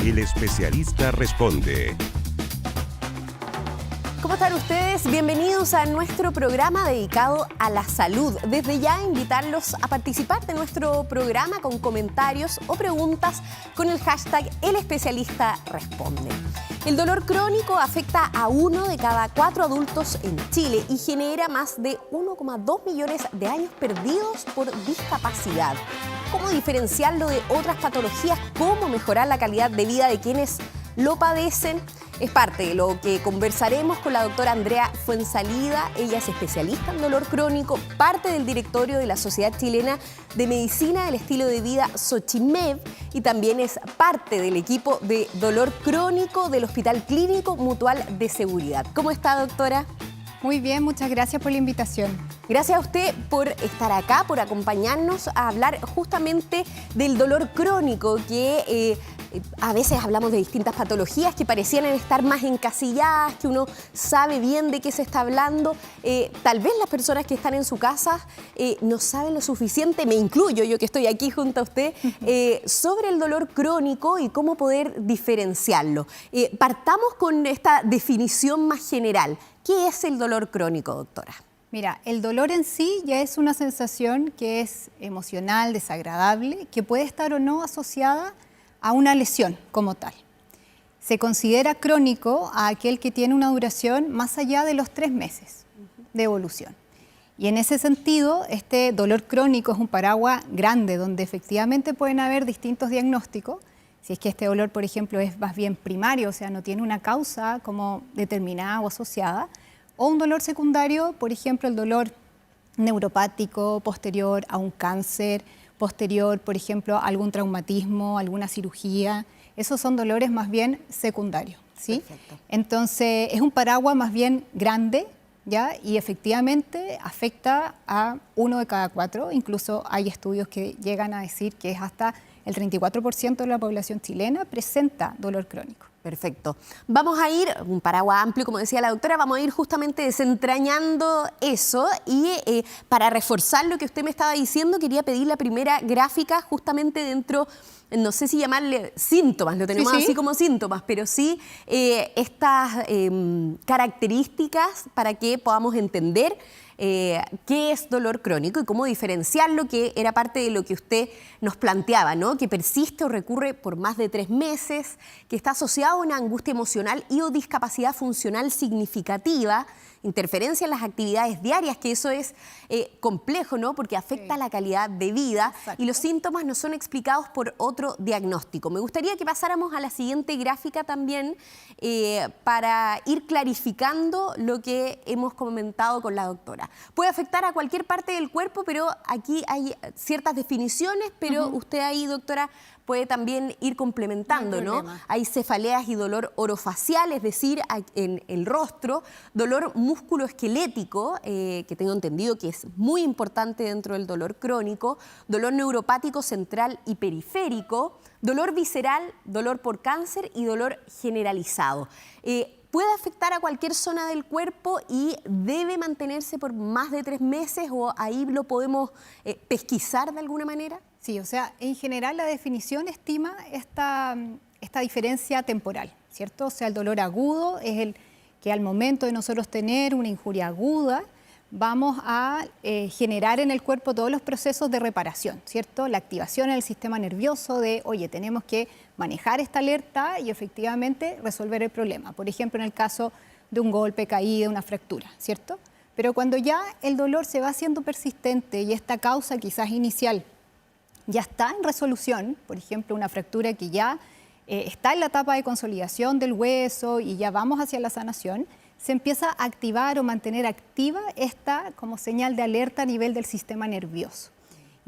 El especialista responde. ¿Cómo están ustedes? Bienvenidos a nuestro programa dedicado a la salud. Desde ya invitarlos a participar de nuestro programa con comentarios o preguntas con el hashtag El especialista responde. El dolor crónico afecta a 1 de cada 4 adultos en Chile y genera más de 1,2 millones de años perdidos por discapacidad. ¿Cómo diferenciarlo de otras patologías? ¿Cómo mejorar la calidad de vida de quienes lo padecen? Es parte de lo que conversaremos con la doctora Andrea Fuenzalida. Ella es especialista en dolor crónico, parte del directorio de la Sociedad Chilena de Medicina del Estilo de Vida, SOCHIMED, y también es parte del equipo de dolor crónico del Hospital Clínico Mutual de Seguridad. ¿Cómo está, doctora? Muy bien, muchas gracias por la invitación. Gracias a usted por estar acá, por acompañarnos a hablar justamente del dolor crónico, que a veces hablamos de distintas patologías que parecían estar más encasilladas, que uno sabe bien de qué se está hablando. Tal vez las personas que están en su casa no saben lo suficiente, me incluyo yo que estoy aquí junto a usted, sobre el dolor crónico y cómo poder diferenciarlo. Partamos con esta definición más general. ¿Qué es el dolor crónico, doctora? Mira, el dolor en sí ya es una sensación que es emocional, desagradable, que puede estar o no asociada a una lesión como tal. Se considera crónico a aquel que tiene una duración más allá de los 3 meses de evolución. Y en ese sentido, este dolor crónico es un paraguas grande donde efectivamente pueden haber distintos diagnósticos. Si es que este dolor, por ejemplo, es más bien primario, o sea, no tiene una causa como determinada o asociada, o un dolor secundario, por ejemplo, el dolor neuropático posterior a un cáncer, posterior, por ejemplo, a algún traumatismo, alguna cirugía. Esos son dolores más bien secundarios, ¿sí? Perfecto. Entonces, es un paraguas más bien grande, ¿ya? Y efectivamente afecta a 1 de cada 4. Incluso hay estudios que llegan a decir que es hasta el 34% de la población chilena presenta dolor crónico. Perfecto. Vamos a ir, un paraguas amplio, como decía la doctora, vamos a ir justamente desentrañando eso y para reforzar lo que usted me estaba diciendo, quería pedir la primera gráfica justamente dentro, no sé si llamarle síntomas, lo tenemos así como síntomas, pero sí estas características para que podamos entender qué es dolor crónico y cómo diferenciarlo, que era parte de lo que usted nos planteaba, ¿no? Que persiste o recurre por más de 3 meses, que está asociado a una angustia emocional y o discapacidad funcional significativa, interferencia en las actividades diarias, que eso es complejo, ¿no? Porque afecta la calidad de vida. Exacto. Y los síntomas no son explicados por otro diagnóstico. Me gustaría que pasáramos a la siguiente gráfica también para ir clarificando lo que hemos comentado con la doctora. Puede afectar a cualquier parte del cuerpo, pero aquí hay ciertas definiciones, pero usted ahí, doctora, puede también ir complementando, ¿no? Hay cefaleas y dolor orofacial, es decir, en el rostro, dolor musculoesquelético, que tengo entendido que es muy importante dentro del dolor crónico, dolor neuropático central y periférico, dolor visceral, dolor por cáncer y dolor generalizado. ¿Puede afectar a cualquier zona del cuerpo y debe mantenerse por más de 3 meses o ahí lo podemos pesquisar de alguna manera? Sí, o sea, en general la definición estima esta diferencia temporal, ¿cierto? O sea, el dolor agudo es el que al momento de nosotros tener una injuria aguda, vamos a generar en el cuerpo todos los procesos de reparación, ¿cierto? La activación en el sistema nervioso de, oye, tenemos que manejar esta alerta y efectivamente resolver el problema. Por ejemplo, en el caso de un golpe, caída, una fractura, ¿cierto? Pero cuando ya el dolor se va haciendo persistente y esta causa quizás inicial ya está en resolución, por ejemplo, una fractura que ya está en la etapa de consolidación del hueso y ya vamos hacia la sanación, se empieza a activar o mantener activa esta como señal de alerta a nivel del sistema nervioso.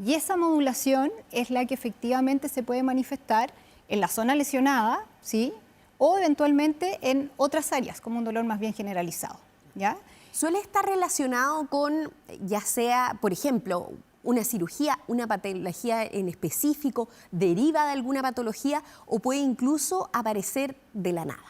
Y esa modulación es la que efectivamente se puede manifestar en la zona lesionada, ¿sí? O eventualmente en otras áreas, como un dolor más bien generalizado, ¿ya? ¿Suele estar relacionado con, ya sea, por ejemplo, una cirugía, una patología en específico, deriva de alguna patología o puede incluso aparecer de la nada?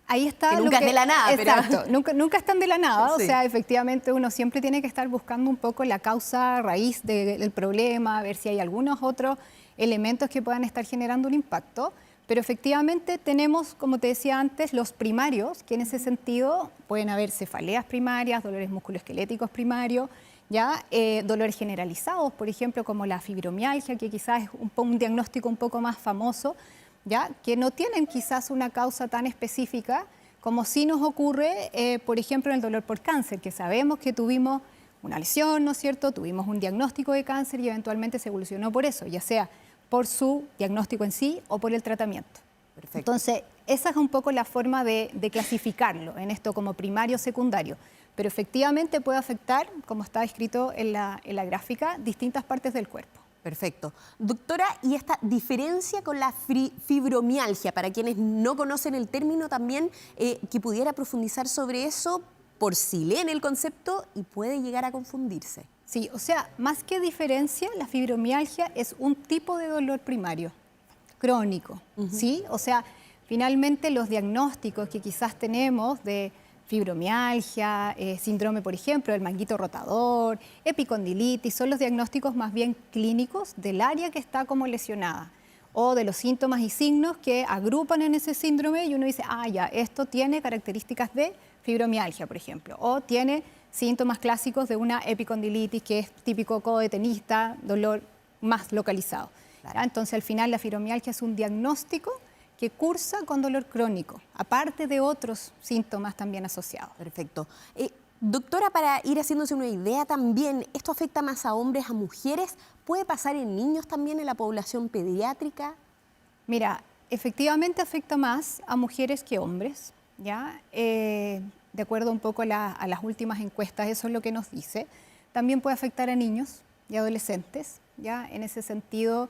Ahí está. Que nunca es de la nada. Exacto, pero nunca están de la nada. Sí. O sea, efectivamente uno siempre tiene que estar buscando un poco la causa raíz del problema, a ver si hay algunos otros elementos que puedan estar generando un impacto. Pero efectivamente tenemos, como te decía antes, los primarios, que en ese sentido pueden haber cefaleas primarias, dolores musculoesqueléticos primarios, ¿ya? Dolores generalizados, por ejemplo, como la fibromialgia, que quizás es un diagnóstico un poco más famoso, ¿ya? Que no tienen quizás una causa tan específica como sí nos ocurre, por ejemplo, en el dolor por cáncer, que sabemos que tuvimos una lesión, ¿no es cierto? Tuvimos un diagnóstico de cáncer y eventualmente se evolucionó por eso, ya sea por su diagnóstico en sí o por el tratamiento. Perfecto. Entonces, esa es un poco la forma de clasificarlo en esto como primario o secundario. Pero efectivamente puede afectar, como está escrito en la gráfica, distintas partes del cuerpo. Perfecto. Doctora, ¿y esta diferencia con la fibromialgia, para quienes no conocen el término también, que pudiera profundizar sobre eso por si leen el concepto y puede llegar a confundirse? Sí, o sea, más que diferencia, la fibromialgia es un tipo de dolor primario, crónico, ¿sí? O sea, finalmente los diagnósticos que quizás tenemos de fibromialgia, síndrome, por ejemplo, del manguito rotador, epicondilitis, son los diagnósticos más bien clínicos del área que está como lesionada o de los síntomas y signos que agrupan en ese síndrome y uno dice, ah, ya, esto tiene características de fibromialgia, por ejemplo, o tiene síntomas clásicos de una epicondilitis, que es típico codo de tenista, dolor más localizado. Claro. Entonces, al final, la fibromialgia es un diagnóstico que cursa con dolor crónico, aparte de otros síntomas también asociados. Perfecto. Doctora, para ir haciéndose una idea también, ¿esto afecta más a hombres, a mujeres? ¿Puede pasar en niños también, en la población pediátrica? Mira, efectivamente afecta más a mujeres que hombres, ¿ya? De acuerdo un poco a las últimas encuestas, eso es lo que nos dice. También puede afectar a niños y adolescentes, ¿ya? En ese sentido,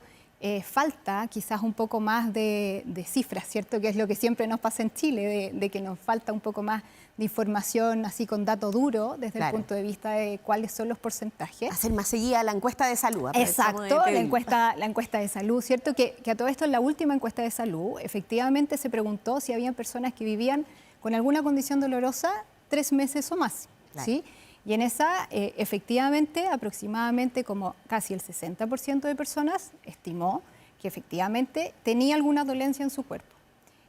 falta quizás un poco más de cifras, ¿cierto? Que es lo que siempre nos pasa en Chile, de que nos falta un poco más de información así con dato duro desde el punto de vista de cuáles son los porcentajes. Hacer más seguida la encuesta de salud. Exacto, la encuesta de salud, ¿cierto? Que a todo esto en la última encuesta de salud efectivamente se preguntó si habían personas que vivían con alguna condición dolorosa 3 meses o más, claro. ¿Sí? Y en esa, efectivamente, aproximadamente como casi el 60% de personas estimó que efectivamente tenía alguna dolencia en su cuerpo.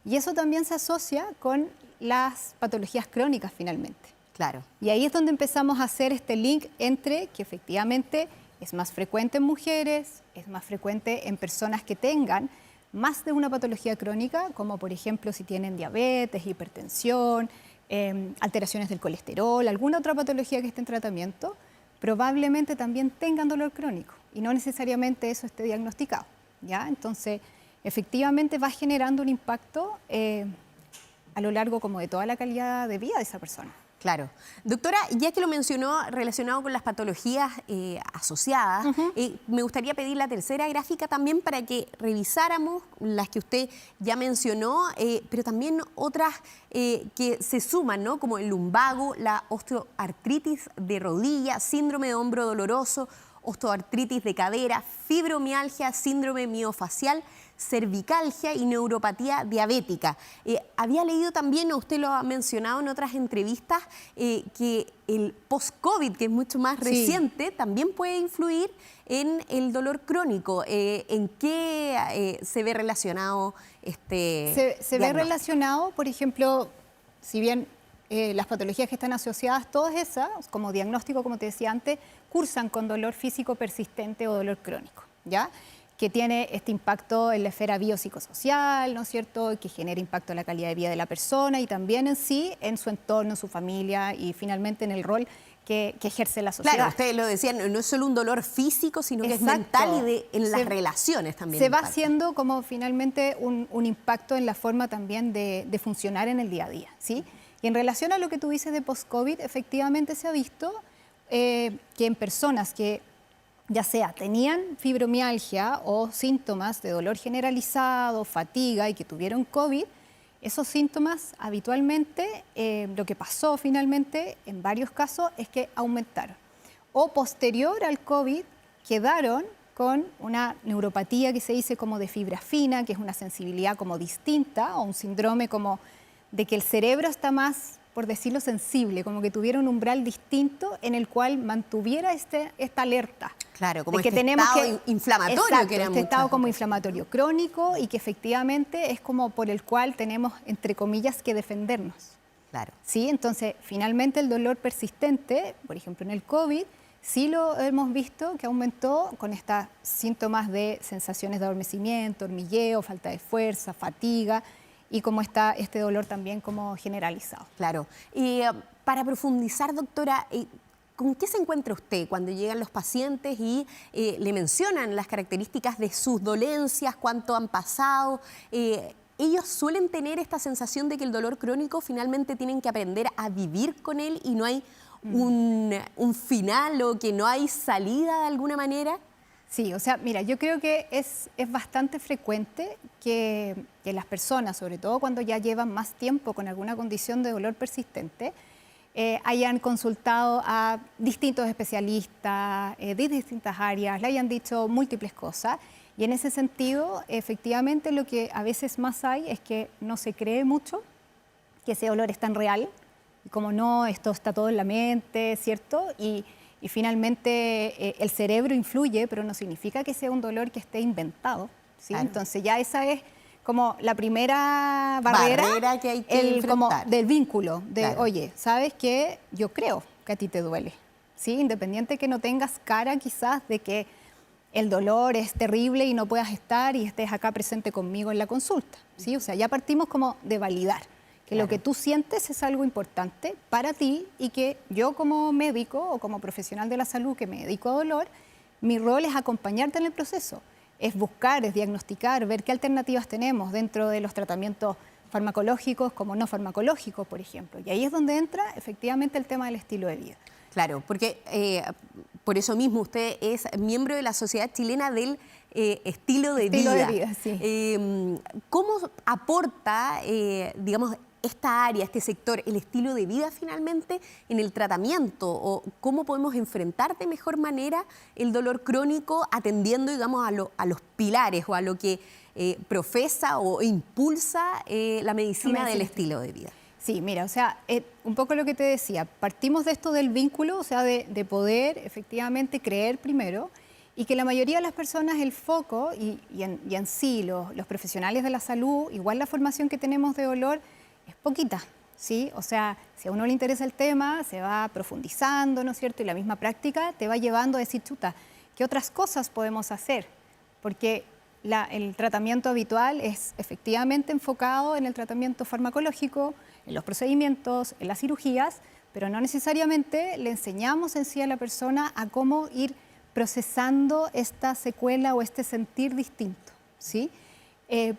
Y eso también se asocia con las patologías crónicas finalmente. Claro. Y ahí es donde empezamos a hacer este link entre que efectivamente es más frecuente en mujeres, es más frecuente en personas que tengan más de una patología crónica, como por ejemplo si tienen diabetes, hipertensión, alteraciones del colesterol, alguna otra patología que esté en tratamiento, probablemente también tengan dolor crónico y no necesariamente eso esté diagnosticado, ¿ya? Entonces, efectivamente va generando un impacto a lo largo como de toda la calidad de vida de esa persona. Claro. Doctora, ya que lo mencionó relacionado con las patologías asociadas, me gustaría pedir la tercera gráfica también para que revisáramos las que usted ya mencionó, pero también otras que se suman, ¿no? Como el lumbago, la osteoartritis de rodilla, síndrome de hombro doloroso, osteoartritis de cadera, fibromialgia, síndrome miofacial, cervicalgia y neuropatía diabética. Había leído también, usted lo ha mencionado en otras entrevistas, que el post-COVID, que es mucho más reciente, también puede influir en el dolor crónico. ¿En qué se ve relacionado este Se ve relacionado, por ejemplo, si bien las patologías que están asociadas, todas esas, como diagnóstico, como te decía antes, cursan con dolor físico persistente o dolor crónico, ¿ya? Que tiene este impacto en la esfera biopsicosocial, ¿no es cierto?, que genera impacto en la calidad de vida de la persona y también en sí, en su entorno, en su familia y finalmente en el rol que ejerce la sociedad. Claro, ustedes lo decían, no es solo un dolor físico, sino que es mental y en las relaciones también. Se va haciendo como finalmente un impacto en la forma también de funcionar en el día a día, ¿sí? Y en relación a lo que tú dices de post-COVID, efectivamente se ha visto que en personas que ya sea tenían fibromialgia o síntomas de dolor generalizado, fatiga y que tuvieron COVID, esos síntomas habitualmente, lo que pasó finalmente en varios casos es que aumentaron. O posterior al COVID quedaron con una neuropatía que se dice como de fibra fina, que es una sensibilidad como distinta o un síndrome como de que el cerebro está más por decirlo, sensible, como que tuviera un umbral distinto en el cual mantuviera esta alerta. Claro, como de que este tenemos estado inflamatorio. Exacto, que era este estado como veces. inflamatorio crónico y que efectivamente es como por el cual tenemos, entre comillas, que defendernos. Claro. ¿Sí? Entonces, finalmente el dolor persistente, por ejemplo en el COVID, sí lo hemos visto que aumentó con estos síntomas de sensaciones de adormecimiento, hormigueo, falta de fuerza, fatiga y como está este dolor también como generalizado. Claro. Y para profundizar, doctora, ¿con qué se encuentra usted cuando llegan los pacientes y le mencionan las características de sus dolencias, cuánto han pasado? Ellos suelen tener esta sensación de que el dolor crónico finalmente tienen que aprender a vivir con él y no hay un final o que no hay salida de alguna manera. Sí, o sea, mira, yo creo que es bastante frecuente que las personas, sobre todo cuando ya llevan más tiempo con alguna condición de dolor persistente, hayan consultado a distintos especialistas de distintas áreas, le hayan dicho múltiples cosas. Y en ese sentido, efectivamente, lo que a veces más hay es que no se cree mucho que ese dolor es tan real. Y como no, esto está todo en la mente, ¿cierto? Y finalmente el cerebro influye, pero no significa que sea un dolor que esté inventado, ¿sí? Claro. Entonces ya esa es como la primera barrera que hay que enfrentar. como del vínculo, de Claro. oye, ¿sabes qué? Yo creo que a ti te duele, ¿sí? Independiente que no tengas cara quizás de que el dolor es terrible y no puedas estar y estés acá presente conmigo en la consulta, ¿sí? O sea, ya partimos como de validar que Claro. lo que tú sientes es algo importante para ti y que yo como médico o como profesional de la salud que me dedico a dolor, mi rol es acompañarte en el proceso, es buscar, es diagnosticar, ver qué alternativas tenemos dentro de los tratamientos farmacológicos como no farmacológicos, por ejemplo. Y ahí es donde entra efectivamente el tema del estilo de vida. Claro, porque por eso mismo usted es miembro de la Sociedad Chilena del Estilo de Estilo Vida. de vida, sí. ¿Cómo aporta, digamos, esta área, este sector, el estilo de vida finalmente en el tratamiento? ¿O cómo podemos enfrentar de mejor manera el dolor crónico atendiendo, digamos, a los pilares o a lo que profesa o impulsa la medicina del estilo de vida? Sí, mira, o sea, un poco lo que te decía, partimos de esto del vínculo, o sea, de poder efectivamente creer primero y que la mayoría de las personas el foco y en sí los profesionales de la salud, igual la formación que tenemos de dolor es poquita, ¿sí? O sea, si a uno le interesa el tema, se va profundizando, ¿no es cierto? Y la misma práctica te va llevando a decir, chuta, ¿qué otras cosas podemos hacer? Porque el tratamiento habitual es efectivamente enfocado en el tratamiento farmacológico, en los procedimientos, en las cirugías, pero no necesariamente le enseñamos en sí a la persona a cómo ir procesando esta secuela o este sentir distinto, ¿sí?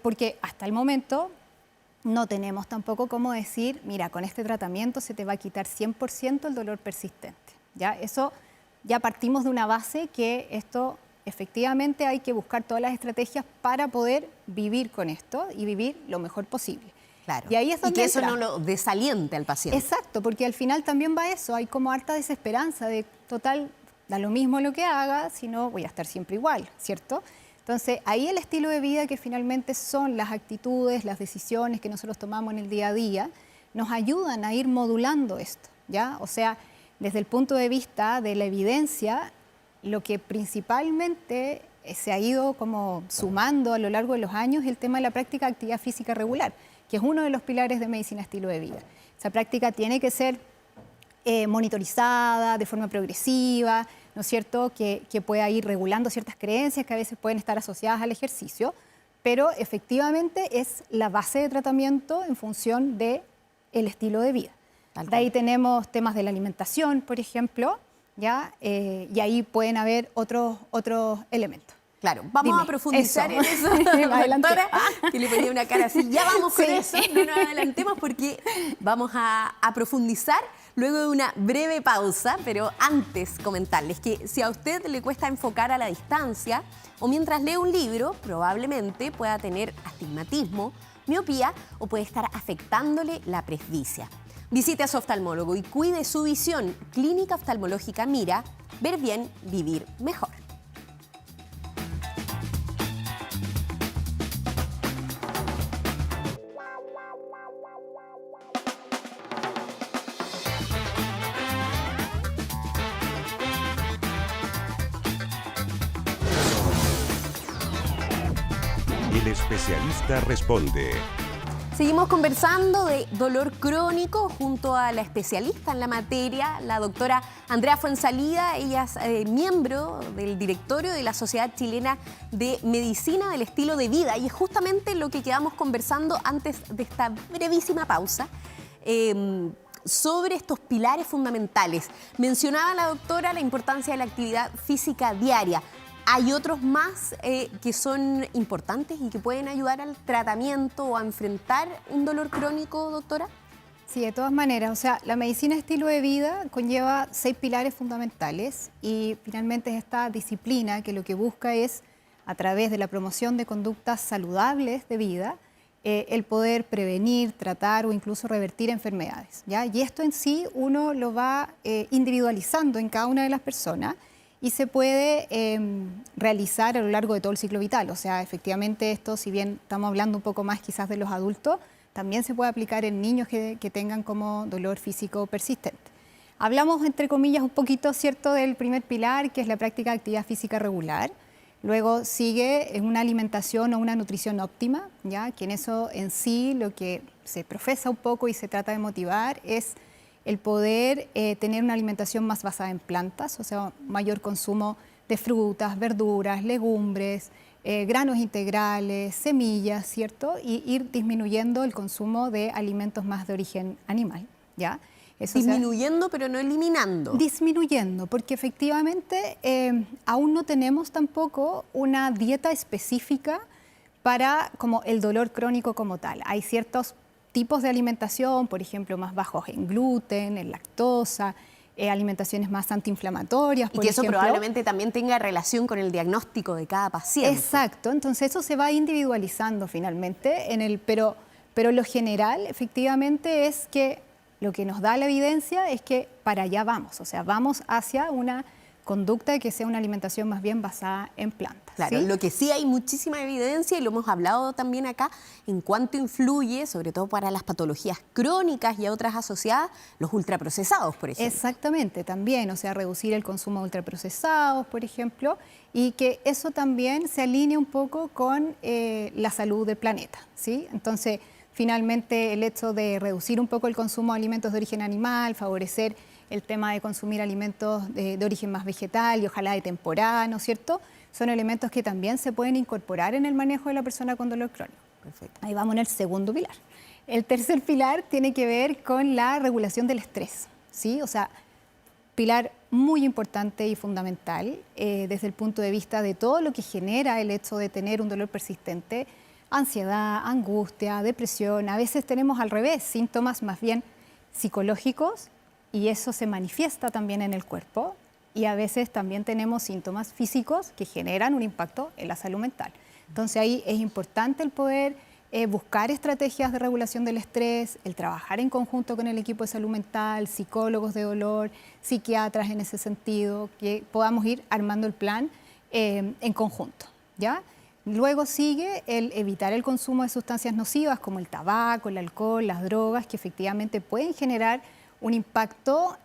Porque hasta el momento no tenemos tampoco cómo decir, mira, con este tratamiento se te va a quitar 100% el dolor persistente, ¿ya? Eso ya partimos de una base que esto efectivamente hay que buscar todas las estrategias para poder vivir con esto y vivir lo mejor posible. Claro. Y ahí es donde que eso entra. no lo desaliente al paciente. Exacto, porque al final también va eso, hay como harta desesperanza de total, da lo mismo lo que haga, si no voy a estar siempre igual, ¿cierto? Entonces ahí el estilo de vida que finalmente son las actitudes, las decisiones que nosotros tomamos en el día a día, nos ayudan a ir modulando esto, ¿ya? O sea, desde el punto de vista de la evidencia, lo que principalmente se ha ido como sumando a lo largo de los años es el tema de la práctica de actividad física regular, que es uno de los pilares de medicina estilo de vida. Esa práctica tiene que ser monitorizada de forma progresiva, ¿no es cierto?, que pueda ir regulando ciertas creencias que a veces pueden estar asociadas al ejercicio, pero efectivamente es la base de tratamiento en función del estilo de vida. De ahí tenemos temas de la alimentación, por ejemplo, ¿ya? Y ahí pueden haber otros elementos. Claro, vamos Dime, a profundizar eso. en eso, Adelante. doctora, que le ponía una cara así. Ya vamos con Sí. eso, no nos adelantemos porque vamos a profundizar luego de una breve pausa, pero antes comentarles que si a usted le cuesta enfocar a la distancia o mientras lee un libro, probablemente pueda tener astigmatismo, miopía o puede estar afectándole la presbicia. Visite a su oftalmólogo y cuide su visión. Clínica Oftalmológica Mira, ver bien, vivir mejor. El especialista responde. Seguimos conversando de dolor crónico junto a la especialista en la materia, la doctora Andrea Fuenzalida. Ella es miembro del directorio de la Sociedad Chilena de Medicina del Estilo de Vida. Y es justamente lo que quedamos conversando antes de esta brevísima pausa sobre estos pilares fundamentales. Mencionaba la doctora la importancia de la actividad física diaria. ¿Hay otros más que son importantes y que pueden ayudar al tratamiento o a enfrentar un dolor crónico, doctora? Sí, de todas maneras, o sea, la medicina estilo de vida conlleva 6 pilares fundamentales y finalmente es esta disciplina que lo que busca es, a través de la promoción de conductas saludables de vida, el poder prevenir, tratar o incluso revertir enfermedades, ¿ya? Y esto en sí uno lo va individualizando en cada una de las personas y se puede realizar a lo largo de todo el ciclo vital. O sea, efectivamente esto, si bien estamos hablando un poco más quizás de los adultos, también se puede aplicar en niños que tengan como dolor físico persistente. Hablamos, entre comillas, un poquito, ¿cierto?, del primer pilar, que es la práctica de actividad física regular. Luego sigue una alimentación o una nutrición óptima, ¿ya? Que en eso en sí lo que se profesa un poco y se trata de motivar es el poder tener una alimentación más basada en plantas, o sea, mayor consumo de frutas, verduras, legumbres, granos integrales, semillas, ¿cierto? Y ir disminuyendo el consumo de alimentos más de origen animal, ¿ya? Eso, disminuyendo, pero no eliminando. Disminuyendo, porque efectivamente aún no tenemos tampoco una dieta específica para como el dolor crónico como tal. Hay ciertos tipos de alimentación, por ejemplo, más bajos en gluten, en lactosa, alimentaciones más antiinflamatorias, por ejemplo. Y que eso probablemente también tenga relación con el diagnóstico de cada paciente. Exacto, entonces eso se va individualizando finalmente, pero lo general efectivamente es que lo que nos da la evidencia es que para allá vamos, o sea, vamos hacia una conducta que sea una alimentación más bien basada en plantas. Claro, ¿sí? Lo que sí hay muchísima evidencia, y lo hemos hablado también acá, en cuánto influye, sobre todo para las patologías crónicas y a otras asociadas, los ultraprocesados, por ejemplo. Exactamente, también, o sea, reducir el consumo de ultraprocesados, por ejemplo, y que eso también se alinee un poco con la salud del planeta, ¿sí? Entonces, finalmente, el hecho de reducir un poco el consumo de alimentos de origen animal, favorecer el tema de consumir alimentos de origen más vegetal y ojalá de temporada, ¿no es cierto? Son elementos que también se pueden incorporar en el manejo de la persona con dolor crónico. Perfecto. Ahí vamos en el segundo pilar. El tercer pilar tiene que ver con la regulación del estrés, ¿sí? O sea, pilar muy importante y fundamental desde el punto de vista de todo lo que genera el hecho de tener un dolor persistente, ansiedad, angustia, depresión. A veces tenemos al revés, síntomas más bien psicológicos, y eso se manifiesta también en el cuerpo, y a veces también tenemos síntomas físicos que generan un impacto en la salud mental. Entonces ahí es importante el poder buscar estrategias de regulación del estrés, el trabajar en conjunto con el equipo de salud mental, psicólogos de dolor, psiquiatras en ese sentido, que podamos ir armando el plan en conjunto, ¿ya? Luego sigue el evitar el consumo de sustancias nocivas como el tabaco, el alcohol, las drogas, que efectivamente pueden generar un impacto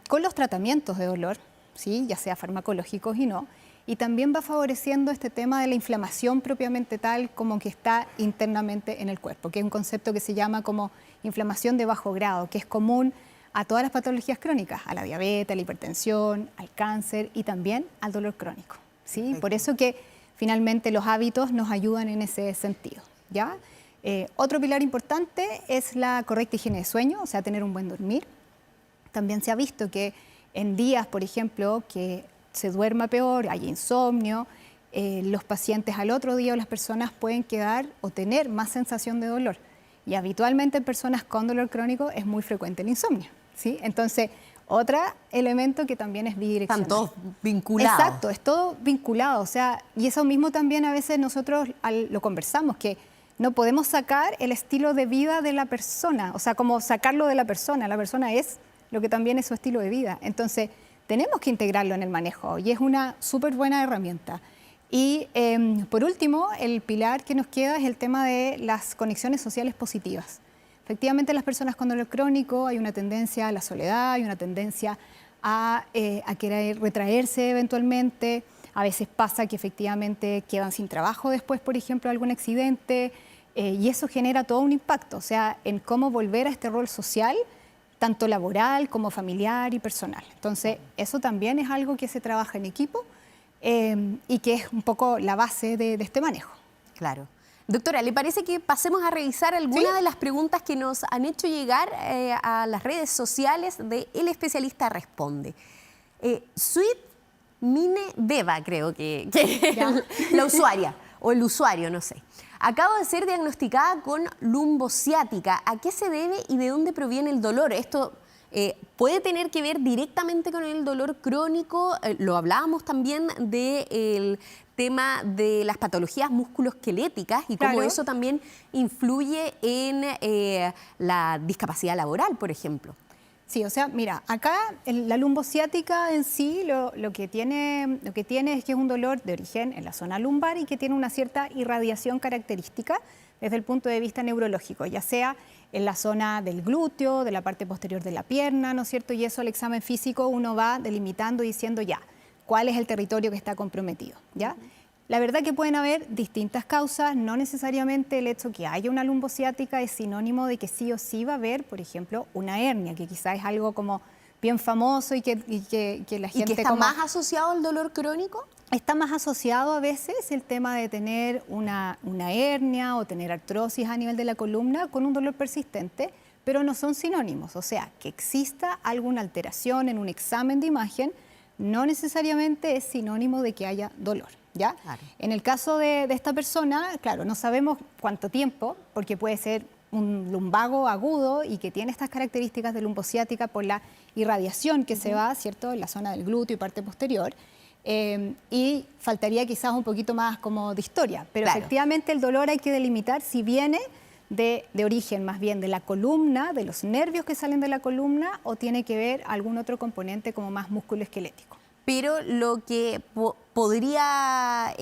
con los tratamientos de dolor, ¿sí? Ya sea farmacológicos y no, y también va favoreciendo este tema de la inflamación propiamente tal como que está internamente en el cuerpo, que es un concepto que se llama como inflamación de bajo grado, que es común a todas las patologías crónicas, a la diabetes, a la hipertensión, al cáncer y también al dolor crónico, ¿sí? Por eso que finalmente los hábitos nos ayudan en ese sentido, ¿ya? Otro pilar importante es la correcta higiene de sueño, o sea, tener un buen dormir. También se ha visto que en días, por ejemplo, que se duerma peor, hay insomnio, los pacientes al otro día o las personas pueden quedar o tener más sensación de dolor. Y habitualmente en personas con dolor crónico es muy frecuente el insomnio, ¿sí? Entonces, otro elemento que también es bidireccional. Están todos vinculados. Exacto, es todo vinculado. O sea, y eso mismo también a veces nosotros lo conversamos, que no podemos sacar el estilo de vida de la persona, o sea, como sacarlo de la persona es lo que también es su estilo de vida. Entonces, tenemos que integrarlo en el manejo y es una súper buena herramienta. Y por último, el pilar que nos queda es el tema de las conexiones sociales positivas. Efectivamente, las personas con dolor crónico hay una tendencia a la soledad, hay una tendencia a querer retraerse eventualmente, A veces pasa que efectivamente quedan sin trabajo después, por ejemplo, de algún accidente, y eso genera todo un impacto, o sea, en cómo volver a este rol social, tanto laboral como familiar y personal. Entonces, eso también es algo que se trabaja en equipo y que es un poco la base de este manejo. Claro. Doctora, ¿le parece que pasemos a revisar algunas de las preguntas que nos han hecho llegar a las redes sociales de El Especialista Responde? Sweet Mine Deva, creo que la usuaria, o el usuario, no sé. Acabo de ser diagnosticada con lumbociática. ¿A qué se debe y de dónde proviene el dolor? Esto puede tener que ver directamente con el dolor crónico. Lo hablábamos también del tema de las patologías musculoesqueléticas y cómo eso también influye en la discapacidad laboral, por ejemplo. Sí, o sea, mira, acá la lumbociática en sí lo que tiene es que es un dolor de origen en la zona lumbar y que tiene una cierta irradiación característica desde el punto de vista neurológico, ya sea en la zona del glúteo, de la parte posterior de la pierna, ¿no es cierto? Y eso al examen físico uno va delimitando y diciendo ya, ¿cuál es el territorio que está comprometido? ¿Ya? La verdad que pueden haber distintas causas, no necesariamente el hecho que haya una lumbociática es sinónimo de que sí o sí va a haber, por ejemplo, una hernia, que quizás es algo como bien famoso y que la gente... ¿Y que está más asociado al dolor crónico? Está más asociado a veces el tema de tener una hernia o tener artrosis a nivel de la columna con un dolor persistente, pero no son sinónimos. O sea, que exista alguna alteración en un examen de imagen no necesariamente es sinónimo de que haya dolor. ¿Ya? Claro. En el caso de esta persona, claro, no sabemos cuánto tiempo, porque puede ser un lumbago agudo y que tiene estas características de lumbociática por la irradiación que se va, ¿cierto?, en la zona del glúteo y parte posterior, y faltaría quizás un poquito más como de historia, pero claro, efectivamente el dolor hay que delimitar si viene de origen más bien de la columna, de los nervios que salen de la columna, o tiene que ver algún otro componente como más musculoesquelético. Pero lo que podría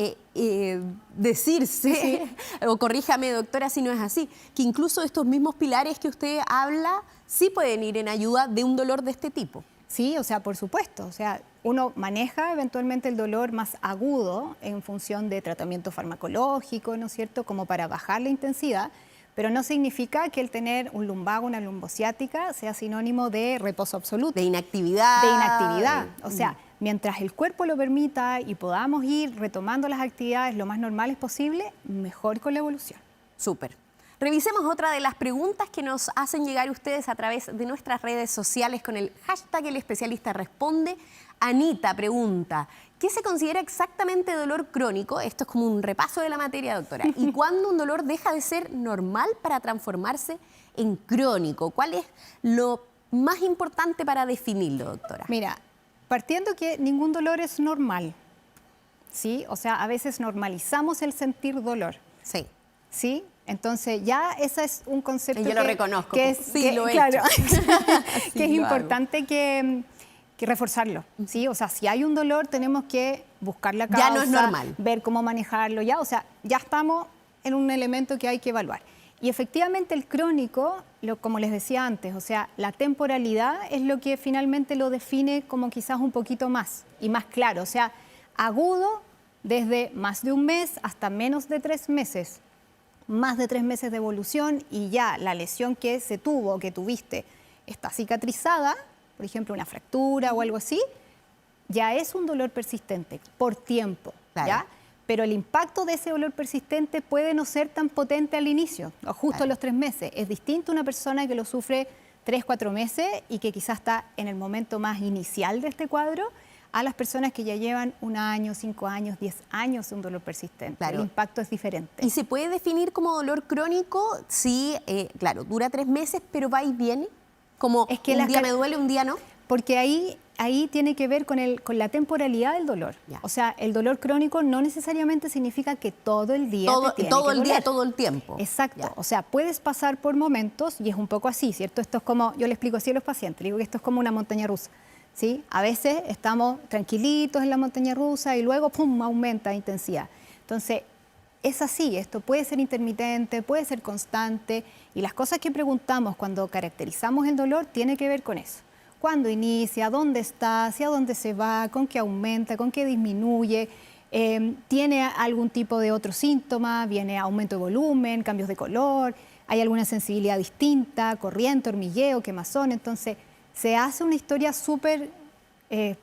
decirse, o corríjame doctora si no es así, que incluso estos mismos pilares que usted habla sí pueden ir en ayuda de un dolor de este tipo. Sí, o sea, por supuesto. O sea, uno maneja eventualmente el dolor más agudo en función de tratamiento farmacológico, ¿no es cierto?, como para bajar la intensidad, pero no significa que el tener un lumbago, una lumbociática, sea sinónimo de reposo absoluto. De inactividad. De inactividad. O sea, mientras el cuerpo lo permita y podamos ir retomando las actividades lo más normales posible, mejor con la evolución. Súper. Revisemos otra de las preguntas que nos hacen llegar ustedes a través de nuestras redes sociales con el hashtag El Especialista Responde. Anita pregunta, ¿qué se considera exactamente dolor crónico? Esto es como un repaso de la materia, doctora. ¿Y cuándo un dolor deja de ser normal para transformarse en crónico? ¿Cuál es lo más importante para definirlo, doctora? Mira, partiendo que ningún dolor es normal, ¿sí? O sea, a veces normalizamos el sentir dolor. Sí. ¿Sí? Entonces ya ese es un concepto yo lo reconozco, que es, sí, lo he claro, hecho. que es importante que reforzarlo, ¿sí? O sea, si hay un dolor tenemos que buscar la causa, ya no es normal, ver cómo manejarlo, ya, o sea, ya estamos en un elemento que hay que evaluar. Y efectivamente el crónico, como les decía antes, o sea, la temporalidad es lo que finalmente lo define como quizás un poquito más y más claro, o sea, agudo desde más de un mes hasta menos de 3 meses. Más de 3 meses de evolución y ya la lesión que se tuvo, que tuviste, está cicatrizada, por ejemplo, una fractura o algo así, ya es un dolor persistente por tiempo, claro, ¿ya? Pero el impacto de ese dolor persistente puede no ser tan potente al inicio, o justo a los 3 meses. Es distinto a una persona que lo sufre 3, 4 meses y que quizás está en el momento más inicial de este cuadro, a las personas que ya llevan 1 año, 5 años, 10 años de un dolor persistente. Claro. El impacto es diferente. ¿Y se puede definir como dolor crónico si, claro, dura 3 meses, pero va y viene? Como es que un día me duele, un día no. Porque ahí tiene que ver con la temporalidad del dolor. Ya. O sea, el dolor crónico no necesariamente significa que todo el día todo el día, todo el tiempo. Exacto. Ya. O sea, puedes pasar por momentos, y es un poco así, ¿cierto? Esto es como, yo le explico así a los pacientes, digo que esto es como una montaña rusa. ¿Sí? A veces estamos tranquilitos en la montaña rusa y luego ¡pum!, aumenta la intensidad. Entonces, es así, esto puede ser intermitente, puede ser constante, y las cosas que preguntamos cuando caracterizamos el dolor tiene que ver con eso. cuándo inicia, dónde está, hacia dónde se va, con qué aumenta, con qué disminuye, tiene algún tipo de otro síntoma, viene aumento de volumen, cambios de color, hay alguna sensibilidad distinta, corriente, hormigueo, quemazón. Entonces se hace una historia súper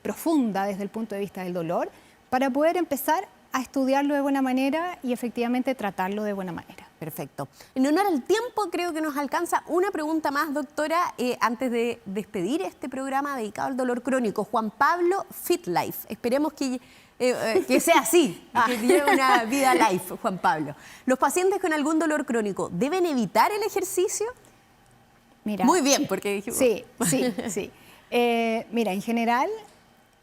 profunda desde el punto de vista del dolor para poder empezar a estudiarlo de buena manera y efectivamente tratarlo de buena manera. Perfecto. En honor al tiempo, creo que nos alcanza una pregunta más, doctora, antes de despedir este programa dedicado al dolor crónico. Juan Pablo, Fit Life. Esperemos que sea así, que lleve una vida life, Juan Pablo. ¿Los pacientes con algún dolor crónico deben evitar el ejercicio? Mira, muy bien, porque dijimos... Sí. Mira, en general,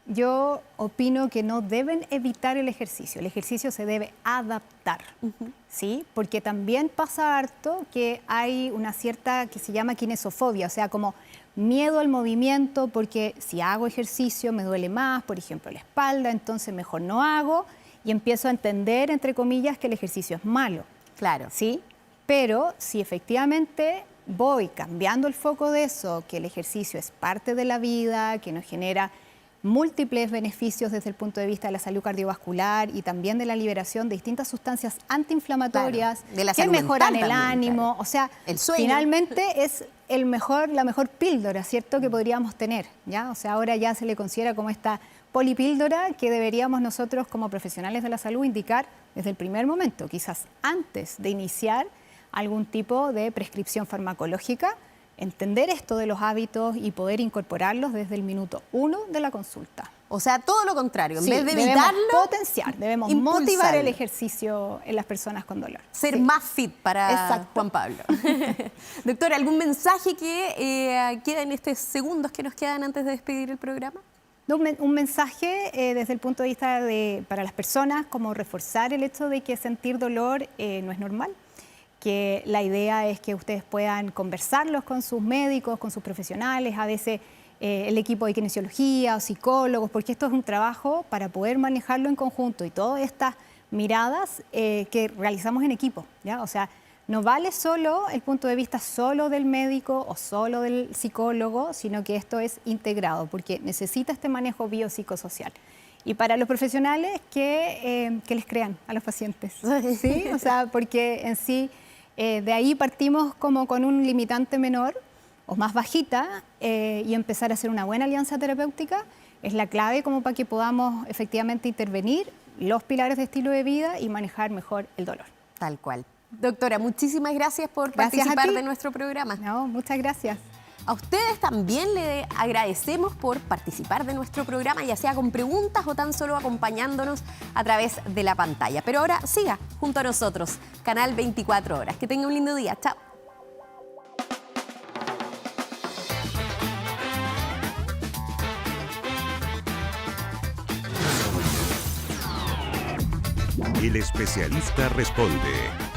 yo opino que no deben evitar el ejercicio. El ejercicio se debe adaptar, ¿sí? Porque también pasa harto que hay una cierta que se llama kinesofobia, o sea, como miedo al movimiento, porque si hago ejercicio me duele más, por ejemplo, la espalda, entonces mejor no hago y empiezo a entender, entre comillas, que el ejercicio es malo. Claro. ¿Sí? Pero si efectivamente voy cambiando el foco de eso, que el ejercicio es parte de la vida, que nos genera múltiples beneficios desde el punto de vista de la salud cardiovascular y también de la liberación de distintas sustancias antiinflamatorias, claro, de la que salud mejoran mental el también, ánimo, claro. O sea, el sueño. Finalmente es la mejor píldora, ¿cierto?, que podríamos tener, ¿ya? O sea, ahora ya se le considera como esta polipíldora que deberíamos nosotros como profesionales de la salud indicar desde el primer momento, quizás antes de iniciar algún tipo de prescripción farmacológica, entender esto de los hábitos y poder incorporarlos desde el minuto 1 de la consulta. O sea, todo lo contrario, en Sí, vez de evitarlo, debemos motivar el ejercicio en las personas con dolor. Ser más fit para Exacto. Juan Pablo. Doctora, ¿algún mensaje que queda en estos segundos que nos quedan antes de despedir el programa? Un mensaje desde el punto de vista para las personas, como reforzar el hecho de que sentir dolor no es normal, que la idea es que ustedes puedan conversarlos con sus médicos, con sus profesionales, a veces el equipo de kinesiología o psicólogos, porque esto es un trabajo para poder manejarlo en conjunto y todas estas miradas que realizamos en equipo, ¿ya? O sea, no vale solo el punto de vista solo del médico o solo del psicólogo, sino que esto es integrado, porque necesita este manejo biopsicosocial. Y para los profesionales que les crean a los pacientes, ¿sí? O sea, porque en sí de ahí partimos como con un limitante menor o más bajita y empezar a hacer una buena alianza terapéutica es la clave como para que podamos efectivamente intervenir los pilares de estilo de vida y manejar mejor el dolor. Tal cual. Doctora, muchísimas gracias por participar de nuestro programa. No, muchas gracias. A ustedes también le agradecemos por participar de nuestro programa, ya sea con preguntas o tan solo acompañándonos a través de la pantalla. Pero ahora siga junto a nosotros, Canal 24 Horas. Que tenga un lindo día. Chao. El especialista responde.